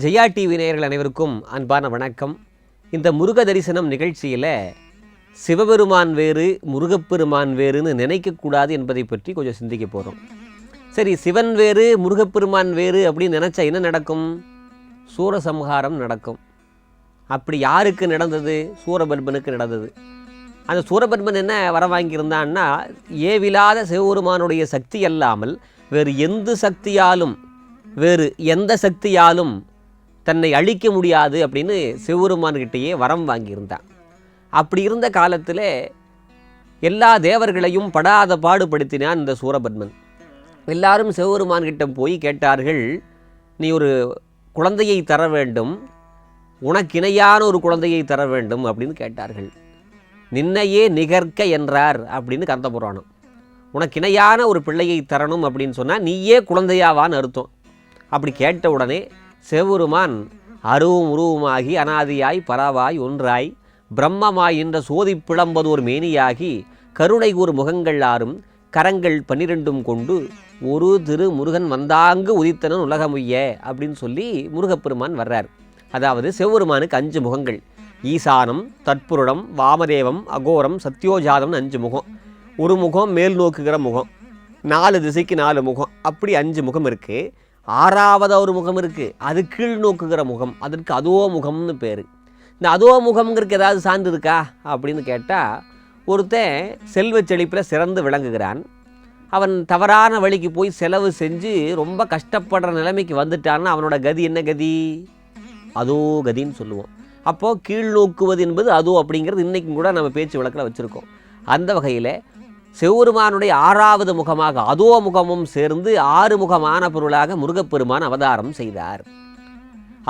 Jaya TV நேயர்கள் அனைவருக்கும் அன்பான வணக்கம். இந்த முருக தரிசனம் நிகழ்ச்சியில் சிவபெருமான் வேறு முருகப்பெருமான் வேறுன்னு நினைக்கக்கூடாது என்பதை பற்றி கொஞ்சம் சிந்திக்க போகிறோம். சரி, சிவன் வேறு முருகப்பெருமான் வேறு அப்படின்னு நினச்சா என்ன நடக்கும்? சூரசம்ஹாரம் நடக்கும். அப்படி யாருக்கு நடந்தது? சூரபத்மனுக்கு நடந்தது. அந்த சூரபத்மன் என்ன வர வாங்கியிருந்தான்னா, ஏவிலாத சிவபெருமானுடைய சக்தி அல்லாமல் வேறு எந்த சக்தியாலும் தன்னை அழிக்க முடியாது அப்படின்னு சிவபெருமான்கிட்டேயே வரம் வாங்கியிருந்தான். அப்படி இருந்த காலத்தில் எல்லா தேவர்களையும் படாத பாடுபடுத்தினான் இந்த சூரபத்மன். எல்லாரும் சிவபெருமான்கிட்ட போய் கேட்டார்கள், நீ ஒரு குழந்தையை தர வேண்டும், உனக்கிணையான ஒரு குழந்தையை தர வேண்டும் அப்படின்னு கேட்டார்கள். நின்னையே நிகர்க்க என்றார் அப்படின்னு கந்த புராணம். உனக்கிணையான ஒரு பிள்ளையை தரணும் அப்படின்னு சொன்னால் நீயே குழந்தையாவான்னு அர்த்தம். அப்படி கேட்ட உடனே சிவபெருமான் அருவும் உருவுமாகி அனாதியாய் பராவாய் ஒன்றாய் பிரம்மமாய் என்ற சோதி பிளம்பதோர் மேனியாகி கருணை ஒரு முகங்கள் ஆறும் கரங்கள் 12 கொண்டு ஒரு திரு முருகன் வந்தாங்கு உதித்தனன் உலகமுய்ய அப்படின்னு சொல்லி முருகப்பெருமான் வர்றார். அதாவது சிவபெருமானுக்கு 5 முகங்கள். ஈசானம், தற்புருடம், வாமதேவம், அகோரம், சத்யோஜாதம்னு 5 முகம். ஒரு முகம் மேல் நோக்குகிற முகம், 4 திசைக்கு 4 முகம், அப்படி 5 முகம் இருக்குது. 6வது ஒரு முகம் இருக்குது, அது கீழ் நோக்குகிற முகம், அதற்கு அதோ முகம்னு பேர். இந்த அதோ முகம்ங்கிறதுக்கு ஏதாவது சான்று இருக்கா அப்படின்னு கேட்டால், ஒருத்தன் செல்வ செழிப்பில் சிறந்து விளங்குகிறான். அவன் தவறான வழிக்கு போய் செலவு செஞ்சு ரொம்ப கஷ்டப்படுற நிலைமைக்கு வந்துட்டான்னா அவனோட கதி என்ன கதி? அதோ கதின்னு சொல்லுவோம். அப்போது கீழ் நோக்குவது என்பது அதோ அப்படிங்கிறது இன்றைக்கும் கூட நம்ம பேச்சு வழக்கில் வச்சுருக்கோம். அந்த வகையில் சிவபெருமானுடைய 6வது முகமாக அதோ முகமும் சேர்ந்து 6 முகமான பொருளாக முருகப்பெருமான் அவதாரம் செய்தார்.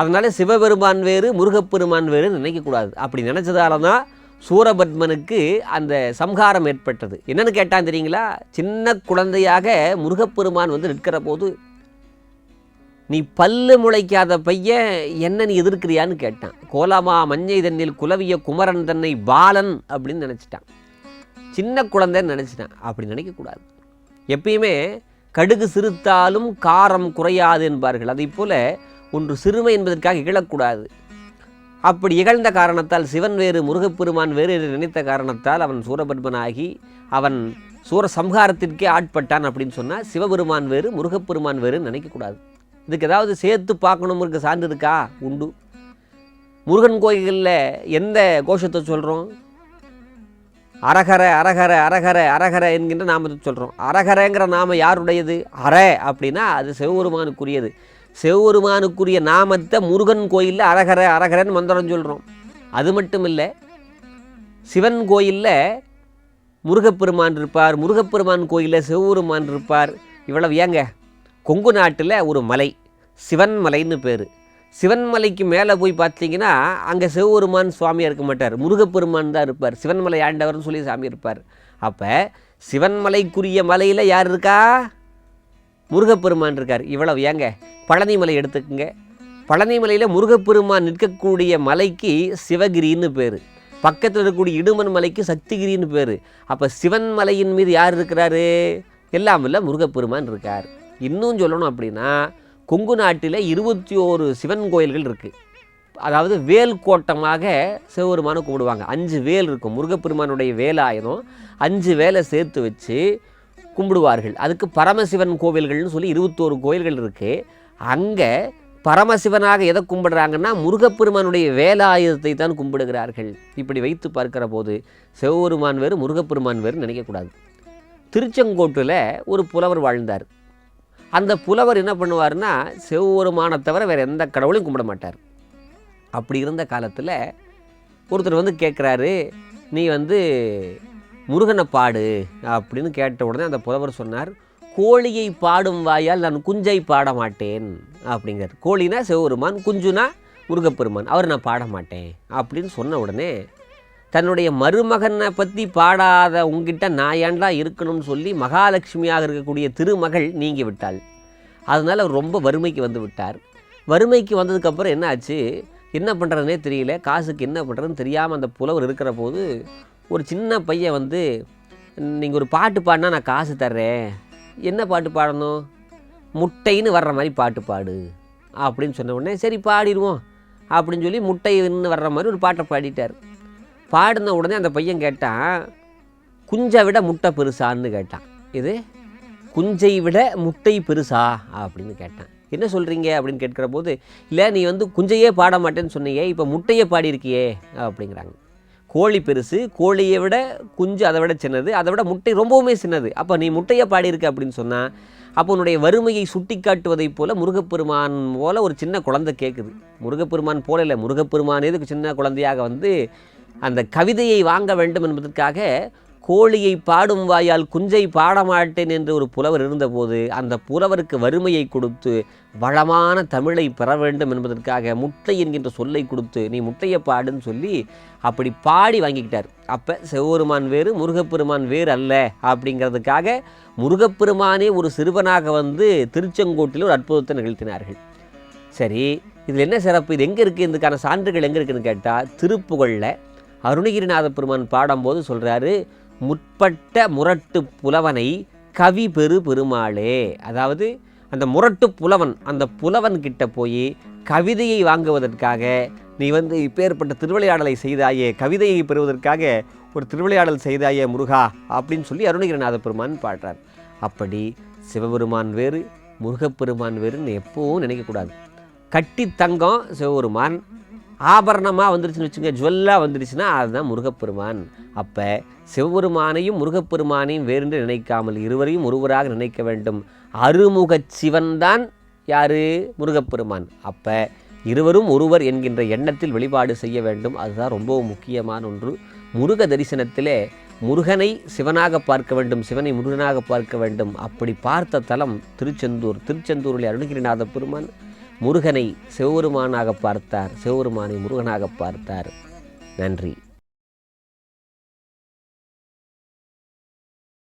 அதனால சிவபெருமான் வேறு முருகப்பெருமான் வேறு நினைக்கக்கூடாது. அப்படி நினைச்சதால தான் சூரபத்மனுக்கு அந்த சம்ஹாரம் ஏற்பட்டது. என்னன்னு கேட்டான் தெரியுங்களா? சின்ன குழந்தையாக முருகப்பெருமான் வந்து நிற்கிற போது, நீ பல்லு முளைக்காத பையன் என்ன நீ எதிர்க்கிறியான்னு கேட்டான். கோலமா மஞ்சை தண்ணில் குலவிய குமரன் தன்னை பாலன் அப்படின்னு நினச்சிட்டான். சின்ன குழந்தைன்னு நினச்சிட்டான். அப்படி நினைக்கக்கூடாது. எப்பயுமே கடுகு சிறுத்தாலும் காரம் குறையாது என்பார்கள். அதை போல் ஒன்று சிறுமை என்பதற்காக இகழக்கூடாது. அப்படி இகழ்ந்த காரணத்தால் சிவன் வேறு முருகப்பெருமான் வேறு என்று நினைத்த காரணத்தால் அவன் சூரபத்மனாகி அவன் சூரசம்ஹாரத்திற்கே ஆட்பட்டான். அப்படின்னு சொன்னால் சிவபெருமான் வேறு முருகப்பெருமான் வேறுன்னு நினைக்கக்கூடாது. இதுக்கு ஏதாவது சேர்த்து பார்க்கணும்னு சான்று இருக்கா? உண்டு. முருகன் கோயில்களில் எந்த கோஷத்தை சொல்கிறோம்? அரகர அரகர அரகர அரகர என்கின்ற நாமத்தை சொல்கிறோம். அரகரங்கிற நாம யாருடையது? அற அப்படின்னா அது சிவபெருமானுக்குரியது. சிவபெருமானுக்குரிய நாமத்தை முருகன் கோயிலில் அரகர அரகரன்னு மந்திரம் சொல்கிறோம். அது மட்டும் இல்லை, சிவன் கோயிலில் முருகப்பெருமான் இருப்பார், முருகப்பெருமான் கோயிலில் சிவபெருமான் இருப்பார். இவ்வளவு ஏங்க, கொங்கு நாட்டில் ஒரு மலை சிவன் மலைன்னு பேர். சிவன்மலைக்கு மேலே போய் பார்த்தீங்கன்னா அங்கே சிவபெருமான் சுவாமியாக இருக்க மாட்டார், முருகப்பெருமான் தான் இருப்பார். சிவன்மலை ஆண்டவர்னு சொல்லி சாமி இருப்பார். அப்போ சிவன்மலைக்குரிய மலையில் யார் இருக்கா? முருகப்பெருமான் இருக்கார். இவ்வளவு ஏங்க, பழனிமலை எடுத்துக்கங்க. பழனிமலையில் முருகப்பெருமான் நிற்கக்கூடிய மலைக்கு சிவகிரின்னு பேர், பக்கத்தில் இருக்கக்கூடிய இடுமன் மலைக்கு சக்திகிரின்னு பேர். அப்போ சிவன்மலையின் மீது யார் இருக்கிறாரு? எல்லாம் இல்லை, முருகப்பெருமான் இருக்கார். இன்னும் சொல்லணும் அப்படின்னா, கொங்கு நாட்டில் 21 சிவன் கோயில்கள் இருக்குது. அதாவது வேல் கோட்டமாக சிவபெருமானை கும்பிடுவாங்க. 5 வேல் இருக்கும். முருகப்பெருமானுடைய வேலாயுதம் 5 வேலை சேர்த்து வச்சு கும்பிடுவார்கள். அதுக்கு பரமசிவன் கோவில்கள்னு சொல்லி 21 கோயில்கள் இருக்குது. அங்கே பரமசிவனாக எதை கும்பிடுறாங்கன்னா முருகப்பெருமானுடைய வேலாயுதத்தை தான் கும்பிடுகிறார்கள். இப்படி வைத்து பார்க்கிற போது சிவபெருமான் வேறு முருகப்பெருமான் வேறு நினைக்கக்கூடாது. திருச்செங்கோட்டில் ஒரு புலவர் வாழ்ந்தார். அந்த புலவர் என்ன பண்ணுவார்னா, சிவபெருமானை தவிர வேறு எந்த கடவுளையும் கும்பிட மாட்டார். அப்படி இருந்த காலத்தில் ஒருத்தர் வந்து கேட்குறாரு, நீ வந்து முருகனை பாடு அப்படின்னு கேட்ட உடனே அந்த புலவர் சொன்னார், கோழியை பாடும் வாயால் நான் குஞ்சை பாட மாட்டேன் அப்படிங்கிறார். கோழினா சிவபெருமான், குஞ்சுனா முருகப்பெருமான், அவர் நான் பாட மாட்டேன் அப்படின்னு சொன்ன உடனே தன்னுடைய மருமகனை பற்றி பாடாத உங்ககிட்ட நான் ஏண்டா இருக்கணும்னு சொல்லி மகாலட்சுமியாக இருக்கக்கூடிய திருமகள் நீங்கி விட்டாள். அதனால் அவர் ரொம்ப வறுமைக்கு வந்து விட்டார். வறுமைக்கு வந்ததுக்கப்புறம் என்ன ஆச்சு, என்ன பண்ணுறதுனே தெரியல, காசுக்கு என்ன பண்ணுறதுன்னு தெரியாமல் அந்த புலவர் இருக்கிற போது ஒரு சின்ன பையன் வந்து, நீங்கள் ஒரு பாட்டு பாடினா நான் காசு தர்றேன், என்ன பாட்டு பாடணும்? முட்டைன்னு வர்ற மாதிரி பாட்டு பாடு அப்படின்னு சொன்ன உடனே சரி பாடிடுவோம் அப்படின்னு சொல்லி முட்டைன்னு வர்ற மாதிரி ஒரு பாட்டை பாடிட்டார். பாடின உடனே அந்த பையன் கேட்டான், குஞ்சை விட முட்டை பெருசான்னு கேட்டான். இது குஞ்சை விட முட்டை பெருசா அப்படின்னு கேட்டான். என்ன சொல்கிறீங்க அப்படின்னு கேட்குற போது, இல்லை நீ குஞ்சையே பாட மாட்டேன்னு சொன்னியே, இப்போ முட்டையை பாடியிருக்கியே அப்படிங்கிறாங்க. கோழி பெருசு, கோழியை விட குஞ்சு அதை விட சின்னது, அதை விட முட்டை ரொம்பவுமே சின்னது. அப்போ நீ முட்டையை பாடியிருக்க அப்படின்னு சொன்னால், அப்போ உன்னுடைய வறுமையை சுட்டி காட்டுவதைப் போல முருகப்பெருமான் போல ஒரு சின்ன குழந்தை கேட்குது. முருகப்பெருமான் போல இல்லை, முருகப்பெருமானே இதுக்கு சின்ன குழந்தையாக அந்த கவிதையை வாங்க வேண்டும் என்பதற்காக கோழியை பாடும் வாயால் குஞ்சை பாடமாட்டேன் என்று ஒரு புலவர் இருந்தபோது அந்த புலவருக்கு வறுமையை கொடுத்து வளமான தமிழை பெற வேண்டும் என்பதற்காக முட்டை என்கின்ற சொல்லை கொடுத்து நீ முட்டையை பாடுன்னு சொல்லி அப்படி பாடி வாங்கிக்கிட்டார். அப்போ சிவபெருமான் வேறு முருகப்பெருமான் வேறு அல்ல அப்படிங்கிறதுக்காக முருகப்பெருமானே ஒரு சிறுவனாக திருச்செங்கோட்டில் ஒரு அற்புதத்தை நிகழ்த்தினார்கள். சரி, இதில் என்ன சிறப்பு, இது எங்கே இருக்குது, இதுக்கான சான்றுகள் எங்கே இருக்குதுன்னு கேட்டால், திருப்புகழில் அருணகிரிநாத பெருமான் பாடும்போது சொல்கிறாரு, முற்பட்ட முரட்டு புலவனை கவி பெரு பெருமாளே. அதாவது அந்த முரட்டு புலவன், அந்த புலவன் கிட்ட போய் கவிதையை வாங்குவதற்காக நீ இப்பேற்பட்ட திருவிளையாடலை செய்தாயே, கவிதையை பெறுவதற்காக ஒரு திருவிளையாடல் செய்தாயே முருகா அப்படின்னு சொல்லி அருணகிரிநாத பெருமான் பாடுறார். அப்படி சிவபெருமான் வேறு முருகப்பெருமான் வேறுன்னு எப்பவும் நினைக்கக்கூடாது. கட்டி தங்கம் சிவபெருமான், ஆபரணமாக வந்துருச்சுன்னு வச்சுங்க, ஜுவல்லாக வந்துருச்சுன்னா அதுதான் முருகப்பெருமான். அப்போ சிவபெருமானையும் முருகப்பெருமானையும் வேறென்று நினைக்காமல் இருவரையும் ஒருவராக நினைக்க வேண்டும். அருமுக சிவன்தான் யார்? முருகப்பெருமான். அப்போ இருவரும் ஒருவர் என்கின்ற எண்ணத்தில் வழிபாடு செய்ய வேண்டும். அதுதான் ரொம்பவும் முக்கியமான ஒன்று. முருக தரிசனத்திலே முருகனை சிவனாக பார்க்க வேண்டும், சிவனை முருகனாக பார்க்க வேண்டும். அப்படி பார்த்த தலம் திருச்செந்தூர். திருச்செந்தூரில் அருணகிரிநாத பெருமான் முருகனை சிவபெருமானாக பார்த்தார், சிவபெருமானை முருகனாக பார்த்தார். நன்றி.